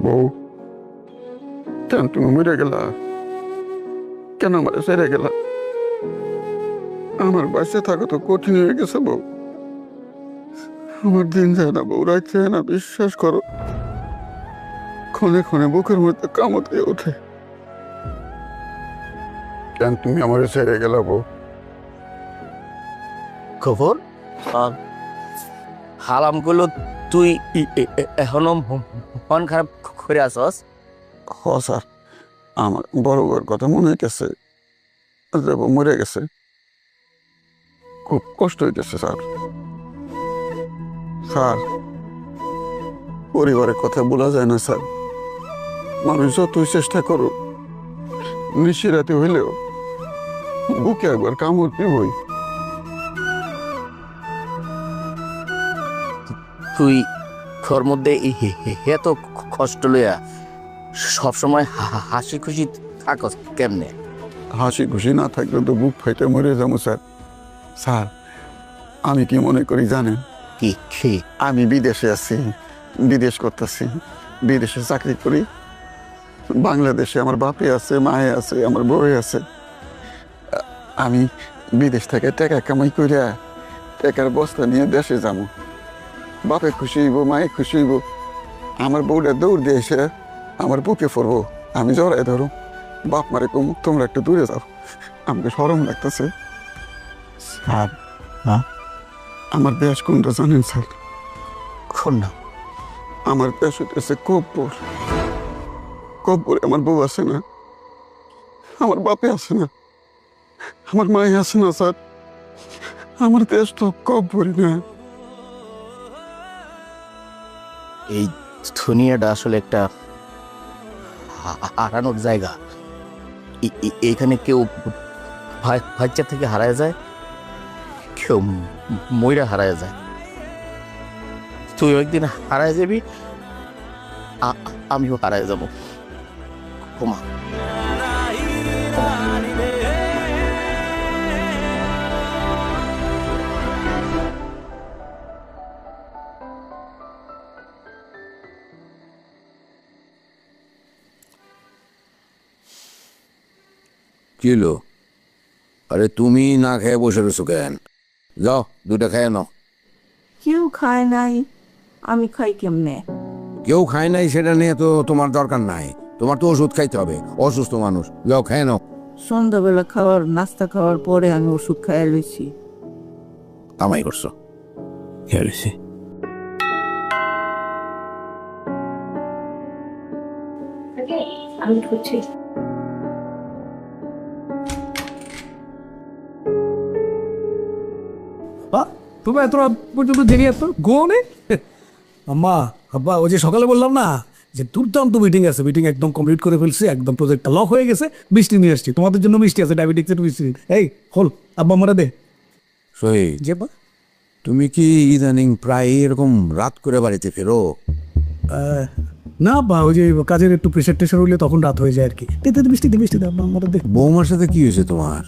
বউ, কেন তুমি মরে গেলা? কেন আমার সেরে গেলা? আমার বাচ্চা থাকা তো কঠিন হয়ে গেছে বউ। আমার দিন যায় না বউ, রাত যায় না, বিশ্বাস করো। ক্ষণে ক্ষণে বুকের মধ্যে কামড় দিয়ে ওঠে। কেন তুমি আমার ছেড়ে গেলা বউ? খবর হালাম করলো তুই এখনো মন খারাপ করে আসস? হ স্যার, আমার বড় বউয়ের কথা মনে হইতেছে, বউ মরে গেছে। খুব কষ্ট হইতেছে স্যার। স্যার, পরিবারের কথা বলা যায় না স্যার। মানুষ যতই চেষ্টা করুক, নিশিরাতে হইলেও বুকে একবার কামড় দিবই। তুই তোর মধ্যে এত কষ্ট লইয়া সবসময় হাসি খুশি থাকস কেমনে? হাসি খুশি না থাকলে তো বুক ফাইটে মরে যাবো স্যার। স্যার, আমি কি মনে করি জানেন? কি কি আমি বিদেশে আছি, বিদেশ করতেছি, বিদেশে চাকরি করি। বাংলাদেশে আমার বাপে আছে, মায়ে আছে, আমার বউয়ে আছে। আমি বিদেশ থেকে টাকা কামাই করে টাকার বস্তা নিয়ে দেশে যাবো। বাপে খুশি হইব, মায়ে খুশি হইব। আমার বউটা দৌড় দিয়ে এসে আমার বুকে পড়বো, আমি জড়াই ধরো। বাপ মারে কম, তোমরা একটু দূরে যাও, আমাকে শরম লাগতেছে। স্যার, আমার দেশ কোনটা জানেন স্যার? কোন না? আমার দেশ হইতেছে কব্বর। কব্বরে আমার বউ আছে না, আমার বাপে আছে না, আমার মায়ে আছে না স্যার। আমার দেশ তো কব্বরই না। এই দুনিয়াটা আসলে একটা হারানোর জায়গা। এখানে কেউ বাচ্চা থেকে হারায় যায়, কেউ ময়রা হারায় যায়। তুই একদিন হারায় যাবি, আমিও হারায় যাব। ক্ষমা। কি হলো? আরে তুমি না খেয়ে বসে রয়েছো কেন? যাও দুটা খেয়ে নাও। কেউ খায় নাই, আমি খাই কেমনে? কেউ খায় নাই সেটা নিয়ে তো তোমার দরকার নাই। তোমার তো ওষুধ খাইতে হবে, অসুস্থ মানুষ। যাও খেয়ে নাও। সন্ধ্যাবেলা খাওয়ার নাস্তা খাওয়ার পরে আমি ওষুধ খাইয়া লইছি। কামাই করছো। খেয়ে রয়েছি। আমি ধরছি। তোমরা এত রাত পর্যন্ত জেগে এত ঘুমোনে? আম্মা আব্বা, ওই যে সকালে বললাম না যে দুর্দান্ত মিটিং আছে, মিটিং একদম কমপ্লিট করে ফেলছি, একদম প্রজেক্টটা লক হয়ে গেছে। মিষ্টি নিয়ে আসছি তোমাদের জন্য, মিষ্টি আছে, ডায়াবেটিক্সের মিষ্টি। এই হল আব্বা মারা দে। শহীদ, যে বা তুমি কি ইদানিং প্রায় এরকম রাত করে বাড়িতে ফেরো? না আব্বা, ওই যে কাজের একটু প্রেশার টেশার হইলে তখন রাত হয়ে যায় আর কি। দে দে মিষ্টি, দে মিষ্টি দে আব্বা মারা দে। বৌমার সাথে কি হয়েছে তোমার?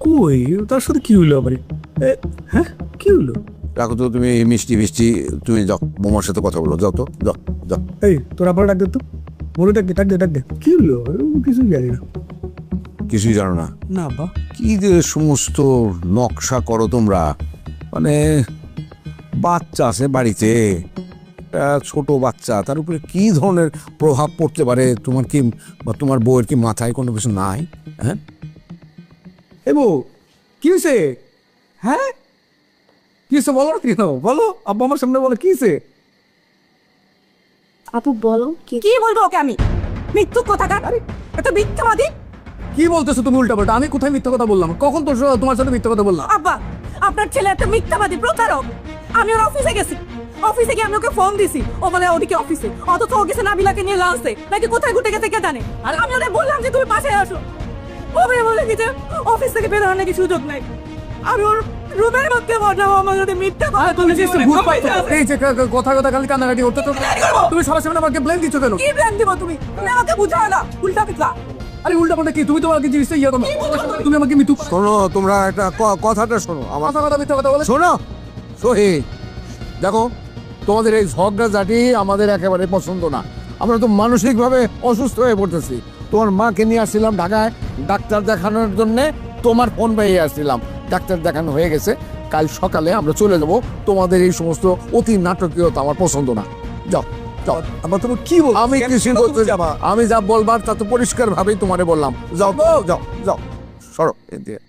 কই তার সাথে কি হইলো আবার? হ্যাঁ কি হইলো? রাখো তো তুমি মিষ্টি মিষ্টি, তুমি যাও বৌমার সাথে কথা বলো। যাও তো, যাও যাও। এই তোর আবার ডাক দে তো, বলে ডাক দে, ডাক দে, ডাক দে। কি হইলো? কিছুই জানি না। কিছুই জানো না? না আব্বা। কি যে সমস্ত নকশা করো তোমরা। মানে বাচ্চা আছে বাড়িতে, একটা ছোট বাচ্চা, তার উপরে কি ধরনের প্রভাব পড়তে পারে তোমার কি বা তোমার বউয়ের কি মাথায় কোনো কিছু নাই? হ্যাঁ এ বউ, কি হয়েছে? হ্যাঁ কি হয়েছে বলো না, কেন বলো? আব্বা আমার সামনে বলো কি হয়েছে? আপু বলো কি? কি বলবো ওকে আমি? মৃত্যু কোথাকার, এত মিথ্যাবাদী। কি বলতেছো তুমি উল্টা পাল্টা? আমি কোথায় মিথ্যা কথা বললাম? কখন তোর তোমার সাথে মিথ্যা কথা বললাম? আব্বা, আপনার ছেলে একটা মিথ্যাবাদী, প্রতারক। আমি ওর অফিসে গেছি, অফিসে গিয়ে আমি ওকে ফোন দিছি, ও বলে ওদিকে অফিসে, অথচ ও গেছে নাবিলাকে নিয়ে লাঞ্চে, নাকি কোথায় ঘুরতে গেছে কে জানে। আর আমি ওকে বললাম যে তুমি পাশে আসো, ও বলে কি যে অফিস থেকে বের হওয়ার নাকি সুযোগ নাই। আমি ওর রুমের মধ্যে বসাবো, আমার সাথে মিথ্যা কথা বলেছে। এই যে কথা কথা খালি কান্নাকাটি করতে তো তুমি সবার সামনে আমাকে ব্লেম দিচ্ছ কেন? কি ব্র্যান্ড দিব তুমি? তুমি আমাকে বুঝাও না, উল্টা পিছলা। আরে উল্টা পাল্টা কি? তুমি তো আমাকে জিনিসটা ইয়ে করো, তুমি আমাকে মিথ্যু শোনো, তোমরা একটা কথাটা শোনো আমার। কথা কথা মিথ্যা কথা বলে। শোনো শহীদ, দেখো তোমাদের এই ঝগড়া জাটি আমাদের একেবারে পছন্দ না। আমরা তো মানসিকভাবে অসুস্থ হয়ে পড়তেছি। তোমার মাকে নিয়ে আসছিলাম ঢাকায় ডাক্তার দেখানোর জন্য, তোমার ফোন পেয়ে আসছিলাম, ডাক্তার দেখানো হয়ে গেছে, কাল সকালে আমরা চলে যাব। তোমাদের এই সমস্ত অতি নাটকীয়তা আমার পছন্দ না। যাও যাও। আব্বা তুমি কি বল? আমি কিছু বলতে যাবা, আমি যা বলবার তা তো পরিষ্কার ভাবেই তোমারে বললাম। যাও যাও যাও, সরো এদিকে।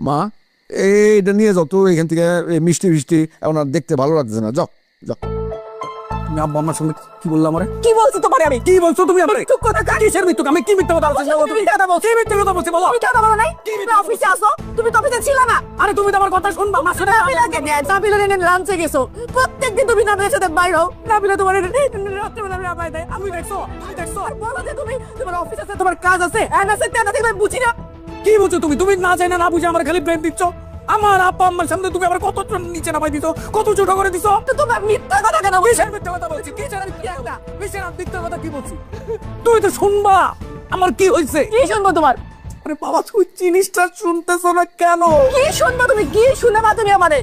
মা, এইটা নিয়ে যাও তো এখান থেকে, এই মিষ্টি মিষ্টি এখন আর দেখতে ভালো লাগছে না। যাও যাও। তুমি আব্বা আমার সঙ্গে কি বললাম? আমারে কি বলছো তোমারে আমি? কি বলছো তুমি? আমারে তুই কথা কাটি। কিসের মৃত্যু? আমি কি মিথ্যা কথা বলছি? তুমি কথা বলছো। কি মিথ্যা কথা বলছি বলো? তুমি কথা বলো নাই? তুমি অফিসে আসো, তুমি তো অফিসে ছিল না। আরে তুমি তো আমার কথা শুনবা। আমার শুনে নাবিলা লাঞ্চে গেছো, প্রত্যেকদিন তুমি নাবিলার সাথে বাইর হও। নাবিলা তোমার রাত্রেবেলা রাবাই দেয়। আমি দেখছো, তুমি দেখছো? আর বলো যে তুমি তোমার অফিস আছে, তোমার কাজ আছে, এন আছে, তেন আছে, আমি বুঝি না। কি বলছো তুমি? তুমি না চাই না বুঝে আমার খালি প্রেম দিচ্ছ। আমার আব্বা আম্মার সামনে তুমি আমার কত নিচে নামাই দিছো, কত ছোট করে দিছো। তো তোমার মিথ্যা কথা কেন বলছো? কিসের মিথ্যা কথা বলছি? কিসের মিথ্যা কথা কি বলছি? তুমি তো শুনবা আমার কি হয়েছে। কি শুনবো তোমার? আরে বাবা, তুই জিনিসটা শুনতেছো না কেন? কি শুনবো তুমি? কি শুনবা তুমি আমারে?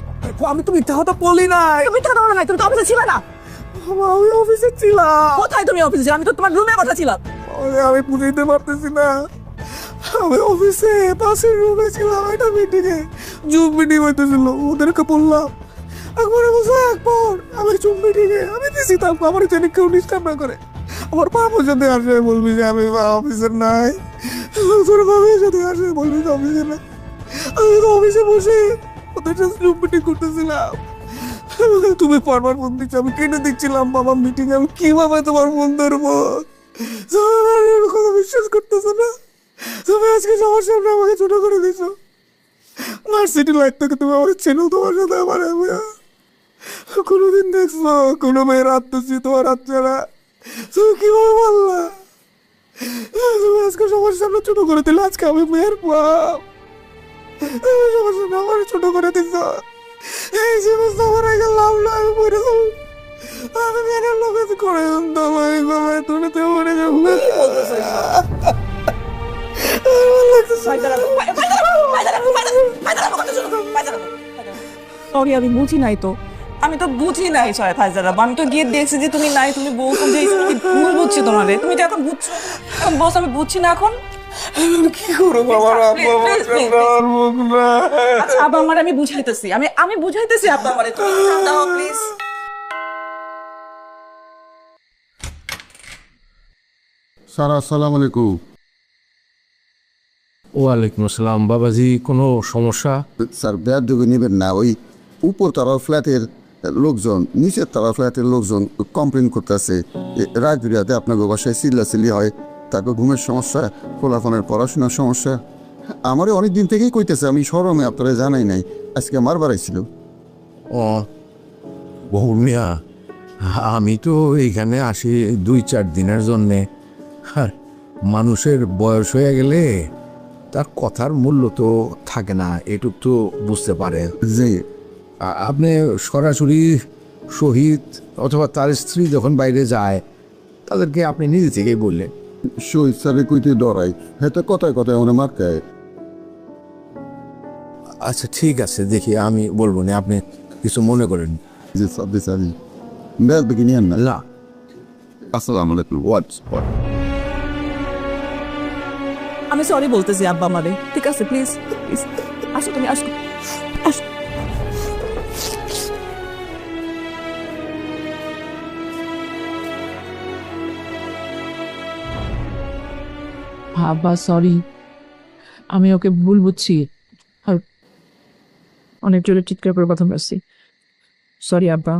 আমি তো মিথ্যা কথা বলি নাই। তুমি মিথ্যা কথা বলো নাই, তুমি তো অফিসে ছিল না। বাবা, আমি অফিসে ছিলাম। কোথায় তুমি অফিসে ছিলা? আমি তো তোমার রুমে বসা ছিলাম। আমি বুঝাইতে পারতেছি না। আমি অফিসে পাশের রুমে ছিলাম, একটা মিটিং এ জুম মিটিং হইতেছিল, ওদেরকে বললাম একবারে বসে একবার আমি জুম মিটিং এ আমি দিছি, তারপর আমার যেন কেউ ডিস্টার্ব না করে। আমার বাবা যদি আসে বলবি যে আমি অফিসের নাই, তোর বাবা যদি আসে বলবি যে অফিসে নাই। আমি তো অফিসে বসে ওদের সাথে জুম মিটিং করতেছিলাম। তুমি বারবার ফোন দিচ্ছ, আমি কেটে দিচ্ছিলাম বাবা মিটিং। আমি কিভাবে তোমার ফোন ধরবো? তুমি আমার কথা বিশ্বাস করতেছো না। তুমি আজকে সবার সামনে আমাকে ছোট করে দিছো। ভার্সিটি লাইফ থেকে তুমি আমার চেনো, তোমার সাথে আমার কোনোদিন দেখছো কোনো মেয়ের আত্মসি তোমার হাত ছাড়া? তুমি কিভাবে বললা? তুমি আজকে সবার সামনে ছোট করে দিলে। আজকে আমি মেয়ের বাপ, তুমি সবার সামনে আমার ছোট করে দিছ। এই জীবন আমার আগে লাভ না, আমি মরে যাবো। আমি মেয়ের লোক করে দলাই গলায় তুলে মরে যাবো। সরি, আমি বুঝি নাই তো। আমি তো বুঝি নাই ফায়জারা। আমি তো গিয়ে দেখছি যে তুমি নাই, তুমি বলছো যে ভুল বুঝছি তোমারে। তুমি তো এখন বুঝছো। এখন বস আমি বুঝছি না এখন। কি করবো আমার আব্বা আমার মুখ না। আচ্ছা আব্বা আমার আমি বুঝাইতেছি, আমি বুঝাইতেছি আব্বা আমারে। তুমি calm down, please। স্যার আসসালামু আলাইকুম। ওয়ালাইকুম আসসালাম। বাবাজি, কোনো সমস্যা? স্যার বেয়াদবি নেবেন না, ওই উপর তলার ফ্ল্যাটের লোকজন নিচের তলার ফ্ল্যাটের লোকজন কমপ্লেন করতেছে রাত বিরাতে আপনাকে বাসায় চিল্লাচিল্লি হয়, তারপর ঘুমের সমস্যা, ফোলাফোনের পড়াশোনার সমস্যা। আমারও অনেক দিন থেকেই কইতেছে, আমি শরমে আপনারা জানাই নাই, আজকে আমার বাড়াইছিল। ও বহু মিয়া, আমি তো এইখানে আসি 2-4 দিনের জন্যে। আর মানুষের বয়স হয়ে গেলে তার কথার মূল্য তো থাকে না, এটুক তো বুঝতে পারে। যে আপনি সরাসরি শহীদ অথবা তার স্ত্রী যখন বাইরে যায় তাদেরকে আপনি নিজে থেকেই বললেন। শহীদ স্যারে কইতে ডরাই, হ্যাঁ তো কথায় কথায় আমার মার্কায়। আচ্ছা ঠিক আছে, দেখি আমি বলবো না, আপনি কিছু মনে করেন যে সাব্বিস আলী বেয়াদবি নিয়েন না। না। আসসালামু আলাইকুম। হোয়াট আমি সরি বলতেছি আব্বা আমারে। ঠিক আছে, প্লিজ প্লিজ আসো, তুমি আসো আসো। আব্বা সরি, আমি ওকে ভুল বুঝছি আর অনেক জোরে চিৎকার করে কথা বলছি। সরি আব্বা।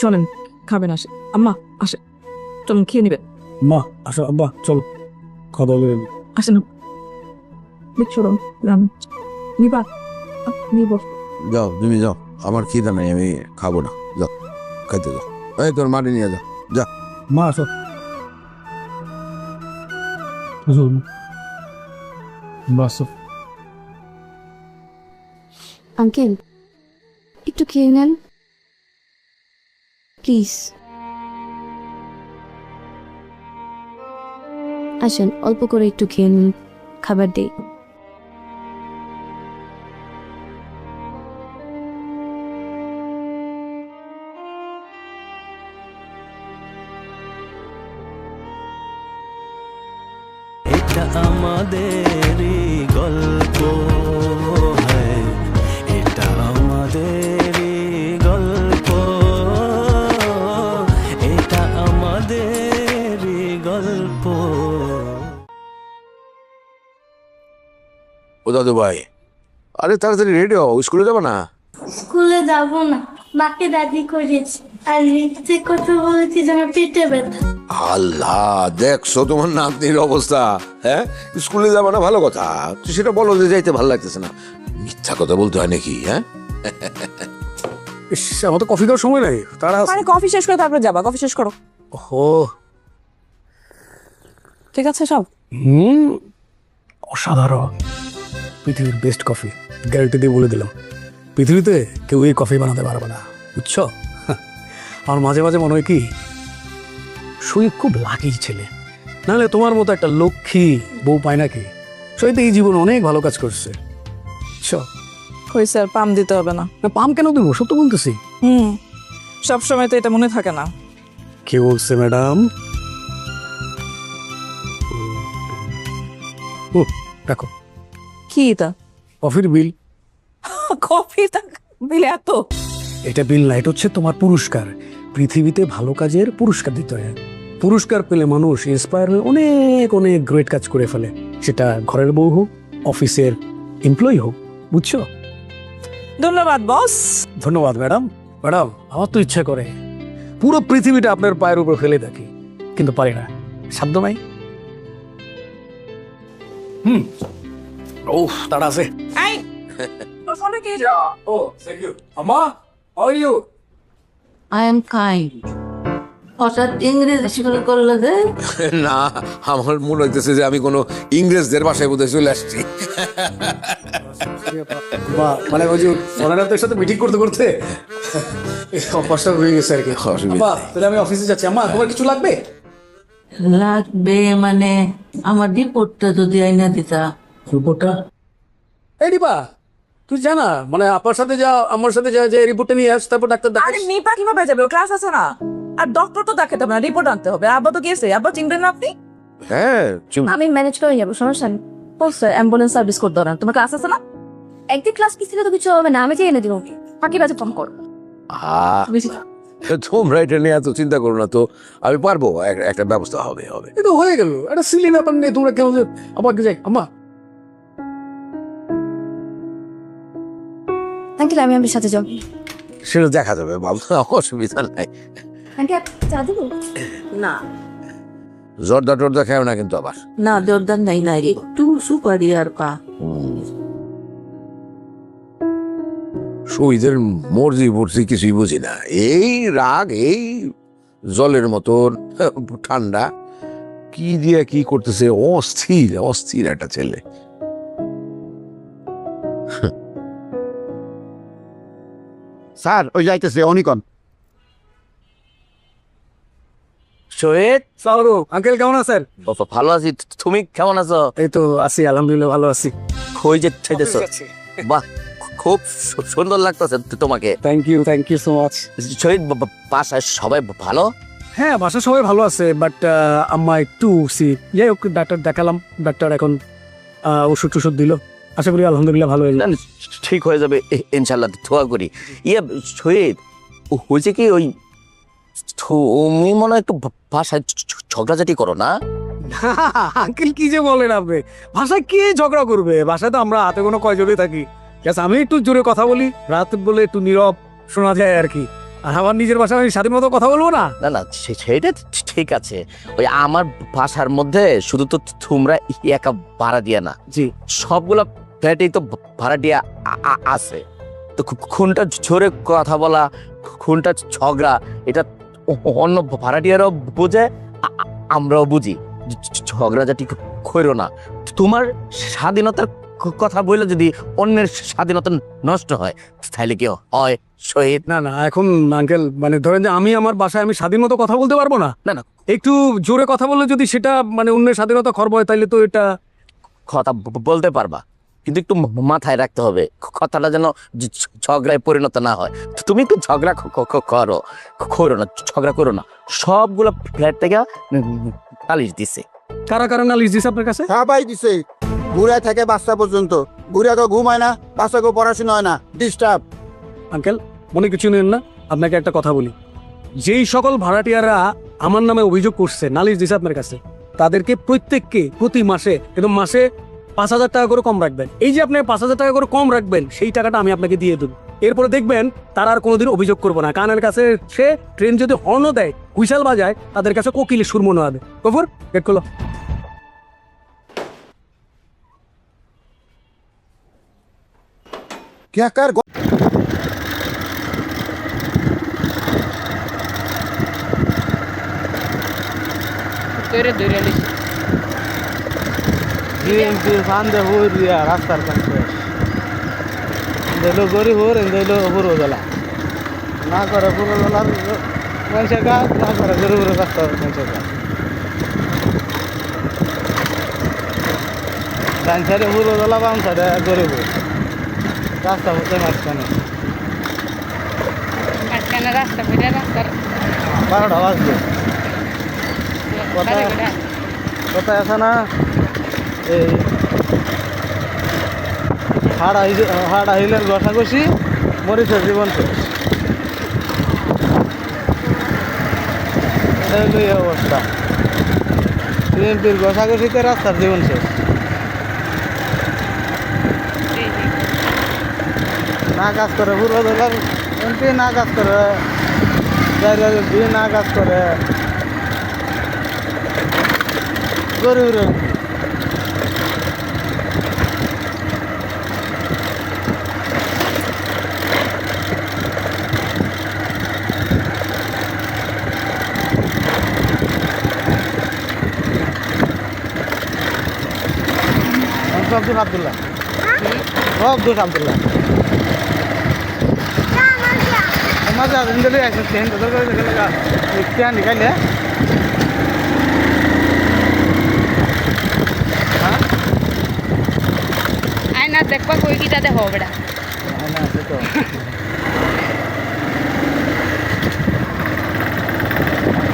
চলেন খাবেন, আসে আম্মা, আসে চলুন খেয়ে নিবেন। মা আসো, আব্বা চলো খাওয়া দাওয়া করে আসেন চলুন নিবা নিব। যাও, তুমি যাও, আমার খিদা নাই, আমি খাবো না। যাও খাইতে যাও। এই তোর মাটি নিয়ে যাও, যা। মা আসো। বাস আঙ্কেল একটু খেয়ে নেন প্লিজ। আসেন অল্প করে একটু খেয়ে নিন, খাবার দেই। এটা আমাদেরই গল্প, হ্যাঁ এটা আমাদেরই গল্প, এটা আমাদেরই গল্প। ও দাদু ভাই, আরে তাড়াতাড়ি রেডি হও, স্কুলে যাবে না? স্কুলে যাব না, মাকে দাদি করেছি। আর লিখতে কথা বলেছি যে আমার পেটে ব্যথা। আল্লাহ, দেখছো তোমার নাতনির অবস্থা। হ্যাঁ, স্কুলে যাবে না, ভালো কথা। তুই সেটা বলো যে যাইতে ভালো লাগতেছে না। মিথ্যা কথা বলতে হয় নাকি? হ্যাঁ, ইস, আমার তো কফি খাওয়ার সময় নাই, তারা মানে কফি শেষ করে তারপরে যাবা, কফি শেষ করো। ও ঠিক আছে সব? অসাধারণ, পৃথিবীর বেস্ট কফি, গ্যারান্টি দিয়ে বলে দিলাম। পৃথিবীতে কেউ এই কফি বানাতে পারবে না, বুঝছো? আমার মাঝে মাঝে মনে হয় কি শহীদ খুব লাকি ছেলে, নাহলে তোমার মতো একটা লক্ষ্মী বউ পায় নাকি? শহীদ এই জীবন অনেক ভালো কাজ করছে, বুঝছো? হয়েছে, আর পাম দিতে হবে না। না, পাম কেন দেবো, সত্য বলতেছি। সবসময় তো এটা মনে থাকে না। কে বলছে ম্যাডাম? ও দেখো, কি এটা? কফির বিল। কফি বিল এত? এটা বিল না, এটা হচ্ছে তোমার পুরস্কার। পৃথিবীতে ভালো কাজের পুরস্কার দিতে হয়। পুরস্কার পেলে মানুষ ইন্সপায়ার হয়ে অনেক অনেক গ্রেট কাজ করে ফেলে, সেটা ঘরের বউ হোক, অফিসের এমপ্লয়ি হোক, বুঝছো? ধন্যবাদ বস। ধন্যবাদ ম্যাডাম। ম্যাডাম, আমার তো ইচ্ছা করে পুরো পৃথিবীটা আপনার পায়ের উপর ফেলে দেখি, কিন্তু পারি না, সাধ্য নাই। ও তারা আছে। এই তোর ফোনে কি? ও থ্যাংক ইউ। আম্মা, how are you? I am kind. হঠাৎ ইংরেজি শুরু করলো যে? না, আমার মনে হইতেছে যে আমি কোনো ইংরেজদের বাসায় বোধহয় চলে আসছি। মানে ওই যে ওনাদের সাথে মিটিং করতে করতে কষ্ট হয়ে গেছে আর কি। আম্মা, তাহলে আমি অফিসে যাচ্ছি। আম্মা, তোমার কিছু লাগবে? লাগবে মানে আমার রিপোর্টটা যদি আইনা দিতা। রিপোর্টটা? এই রিপা, তুই জানা মানে আপনার সাথে যা, আমার সাথে যা, যে রিপোর্টটা নিয়ে আস, তারপর ডাক্তার আরে নিপা কিভাবে যাবে? ও ক্লাস আছে না, আর ডক্টর তো দেখাতে হবে না, রিপোর্ট আনতে হবে। আব্বা তো গেছে, আব্বা চিনবেন না আপনি? হ্যাঁ, আমি ম্যানেজ করে যাবো, সমস্যা নেই। বলছে অ্যাম্বুলেন্স সার্ভিস করতে হবে না। তোমার ক্লাস আছে না? একদিন ক্লাস কি ছিল তো কিছু হবে না, আমি যে এনে দিব। ফাঁকি বাজে ফোন করো। তোমরা এটা নিয়ে এত চিন্তা করো না তো, আমি পারবো, একটা ব্যবস্থা হবে হবে। এটা হয়ে গেল, একটা সিলি ব্যাপার নেই। তোমরা কেমন যে আবার যাই। আম্মা, আঙ্কেল আমি আপনার সাথে যাবো। সেটা দেখা যাবে বাবা, অসুবিধা নাই। আঙ্কেল চা দেবো? না জর্দা টর্দা খাও না কিন্তু আবার। না, জোরদার নাই, নাই একটু সুপারি আর পা। শহীদের মর্জি পড়ছি কিছুই বুঝি না। এই রাগ, এই জলের মতন ঠান্ডা, কি দিয়ে কি করতেছে, অস্থির অস্থির একটা ছেলে। স্যার ওই যাইতেছে অনিকন। শহীদ, সালু আঙ্কেল কেমন আছেন? ভালো আছি। তুমি কেমন আছো? এই তো আছি, আলহামদুলিল্লাহ ভালো আছি। কই যে ছেড়েছো? বাহ, খুব সুন্দর লাগতেছে তোমাকে। Thank you so much. Shahid, বাসায় সবাই ভালো? হ্যাঁ, বাসা সবাই ভালো আছে, বাট আম্মা একটু যাই হোক, ডাক্তার দেখালাম, ডাক্তার এখন ওষুধ টষুধ দিল, আশা করি আলহামদুলিল্লাহ ভালো হয়ে যাবে। ঠিক হয়ে যাবে ইনশাল্লাহ, দোয়া করি। শহীদ, হয়েছে কি, ওই তুমি মনে হয় একটু ভাষায় ঝগড়াঝাটি করো না? আঙ্কেল কি যে বলেন আপনি, ভাষায় কে ঝগড়া করবে? ভাষায় তো আমরা হাতে কোনো কয়জনই থাকি। আমি একটু জোরে কথা বলি, রাত বলে একটু নীরব শোনা যায় আর কি। আর আমার নিজের ভাষায় আমি স্বাধীন মতো কথা বলবো না? না না, সেটা ঠিক আছে। ওই আমার ভাষার মধ্যে শুধু তো তোমরা একা ভাড়া দিয়া না, জি, সবগুলা ফ্ল্যাটেই তো ভাড়া দিয়া আছে। তো কোনটা জোরে কথা বলা, কোনটা ঝগড়া, এটা অন্য ভাড়াটিয়ারাও বোঝে, আমরাও বুঝি। ঝগড়াঝাটি করো না। তোমার স্বাধীনতার কথা বললে যদি অন্যের স্বাধীনতা নষ্ট হয়, তাহলে কি হয় শহীদ? না না, এখন আঙ্কেল মানে ধরেন যে আমি আমার বাসায় আমি স্বাধীন মতো কথা বলতে পারবো না? না না, একটু জোরে কথা বললে যদি সেটা মানে অন্যের স্বাধীনতা খর্ব হয়, তাইলে তো এটা। কথা বলতে পারবা, কিন্তু একটু মাথায় রাখতে হবে কথাটা যেন ঝগড়ায় পরিণত না হয়। তুমি একটু ঝগড়া করো না, ঝগড়া করো না। সবগুলো ফ্ল্যাট থেকে নালিশ দিছে, কারা কারা নালিশ দিছে আপনার কাছে? সবাই দিছে, বুড়া থেকে বাচ্চা পর্যন্ত। বুড়াকে ঘুম হয় না, বাচ্চাকে পড়াশোনা হয় না, ডিস্টার্ব। আঙ্কেল মনে কিছু নেন না, আপনাকে একটা কথা বলি, যেই সকল ভাড়াটিয়ারা আমার নামে অভিযোগ করছে, নালিশ দিছে আপনার কাছে, তাদেরকে প্রত্যেককে প্রতি মাসে একদম মাসে 5,000 টাকা করে কম রাখবেন। এই যে আপনি 5,000 টাকা করে কম রাখবেন, সেই টাকাটা আমি আপনাকে দিয়ে দেবো। এরপরে দেখবেন তারা আর কোনোদিন অভিযোগ করবো না। কানের কাছে সে ট্রেন যদি হর্ন দেয়, হুইসেল বাজায়, তাদের কাছে কোকিলের সুর মনে হবে। কফর গেট খোলো। क्या कर রাস্তার কাছে দিলো গরিব দিলো পুরো বেলা না করে পুরো বেলার মানুষের কাজ, না করে গরিবের রাস্তার মানুষের কাজ। ডান সাইডে পুরো বেলা, বাম সাইডে গরিব রাস্তা হচ্ছে মাঝখানে। রাস্তা করে রাস্তার 12টা বাজবে। কোথায় আছে না এই হাড়া হিলের ঘষাঘষি মরিচের জীবন শেষ। এই হলো এই অবস্থা, বিএনপির ঘষাঘষিতে রাস্তার জীবন শেষ। না কাজ করে পূর্ব জেলার এমপি, না কাজ করে এমপি, না কাজ করে গরিবের এমপি। আব্দুল আব্দুল্লাহ আব্দুল আব্দুল্লাহ मजा जिंदगी ऐसे सेन बदल कर लगा क्या निकाले আয়না দেখবা কই কিটা দেখো বেটা आना से तो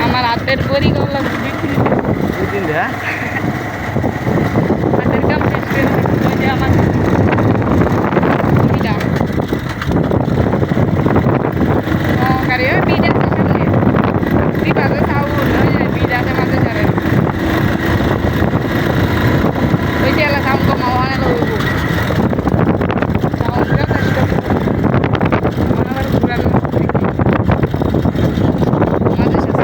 আমার হাতের গড়ি গলা বিক্রি 2 दिन है হাতের কাম শেষ করে ওই যে আমার গড়িটা ও গাড়ি ওই বিটা সামনে বিপাশে সাউ ওই বিটাতে মাঝে চড়ে ওই যে এলা সাউন্ড কম হওয়া না লইব সাউন্ডটা কষ্ট আমার পুরানো মাঝে শেষ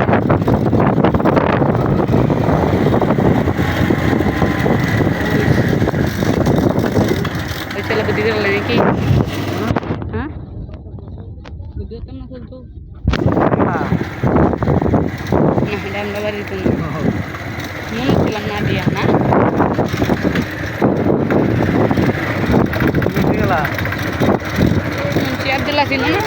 चलो बुद्धि कर लगे कि हाँ बुद्धि तो ना चलतो हां ना डैम लगा रही तुम मन चलम ना दिया ना निकला मुंशी अब्दुल्ला सिन्हा ना